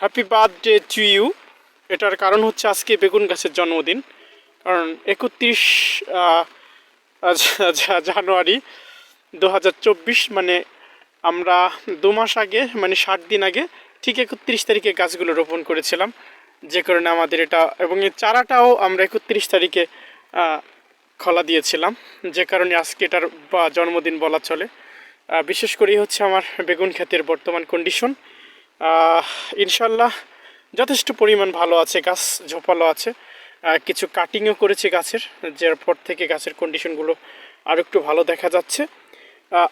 Happy birthday to you. এটার কারণ হচ্ছে আজকে বেগুন গাছের জন্মদিন। কারণ 31 জানুয়ারি 2024, মানে আমরা 2 মাস আগে, মানে 60 দিন আগে ঠিক 31 তারিখে গাছগুলো রোপণ করেছিলাম। যে কারণে আমাদের এটা, এবং এই চারাটাও আমরা 31 তারিখে খোলা দিয়েছিলাম, যে কারণে আজকে এটার জন্মদিন বলা চলে। বিশেষ করে হচ্ছে আমার বেগুন ক্ষেতের বর্তমান কন্ডিশন। ইনশাল্লাহ যথেষ্ট পরিমাণ ভালো আছে, গাছ ঝোপালো আছে। কিছু কাটিংও করেছে গাছের, যার পর থেকে গাছের কন্ডিশনগুলো আরও একটু ভালো দেখা যাচ্ছে।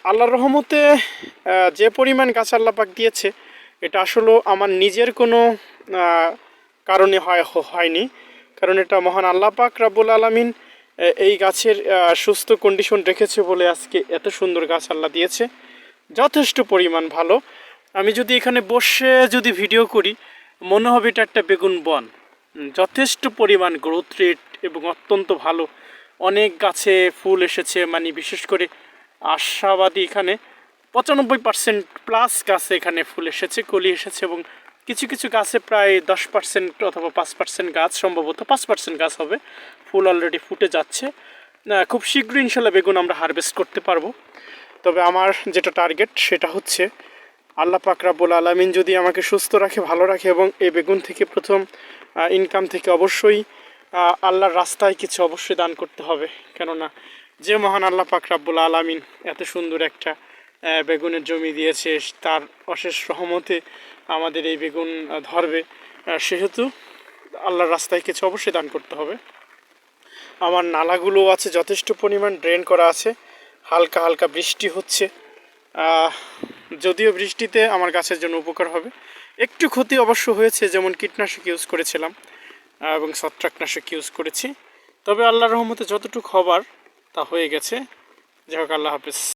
আল্লাহর রহমতে যে পরিমাণ গাছ আল্লাহ পাক দিয়েছে, এটা আসলে আমার নিজের কোনো কারণে হয়নি, কারণ এটা মহান আল্লাহ পাক রাব্বুল আলামিন এই গাছের সুস্থ কন্ডিশন রেখেছে বলে আজকে এত সুন্দর গাছ আল্লাহ দিয়েছে। যথেষ্ট পরিমাণ ভালো। আমি যদি এখানে বসে যদি ভিডিও করি, মনে হবে এটা একটা বেগুন বন। যথেষ্ট পরিমাণ গ্রোথ রেট এবং অত্যন্ত ভালো। অনেক গাছে ফুল এসেছে, মানে বিশেষ করে আশাবাদী এখানে 95% প্লাস গাছে এখানে ফুল এসেছে, কলি এসেছে, এবং কিছু কিছু গাছে প্রায় 10% অথবা 5% গাছ, সম্ভবত 5% গাছ হবে, ফুল অলরেডি ফুটে যাচ্ছে। খুব শীঘ্রই ইনশাল্লাহ বেগুন আমরা হারভেস্ট করতে পারবো। তবে আমার যেটা টার্গেট সেটা হচ্ছে আল্লাহ পাক রাব্বুল আলামিন যদি আমাকে সুস্থ রাখে, ভালো রাখে, এবং এই বেগুন থেকে প্রথম ইনকাম থেকে অবশ্যই আল্লাহর রাস্তায় কিছু অবশ্যই দান করতে হবে। কেননা যে মহান আল্লাহ পাক রাব্বুল আলামিন এত সুন্দর একটা বেগুনের জমি দিয়েছে, তার অশেষ রহমতে আমাদের এই বেগুন ধরবে, সেহেতু আল্লাহর রাস্তায় কিছু অবশ্যই দান করতে হবে। আমার নালাগুলো আছে যথেষ্ট পরিমাণ, ড্রেন করা আছে, হালকা হালকা বৃষ্টি হচ্ছে। যদিও বৃষ্টিতে আমার গাছের জন্য উপকার হবে। একটু ক্ষতি অবশ্য হয়েছে, যেমন কীটনাশক ইউজ করেছিলাম এবং ছত্রাকনাশক ইউজ করেছি। তবে আল্লাহর রহমতে যতটুকু হবার তা হয়ে গেছে। যাই হোক, আল্লাহ হাফেজ।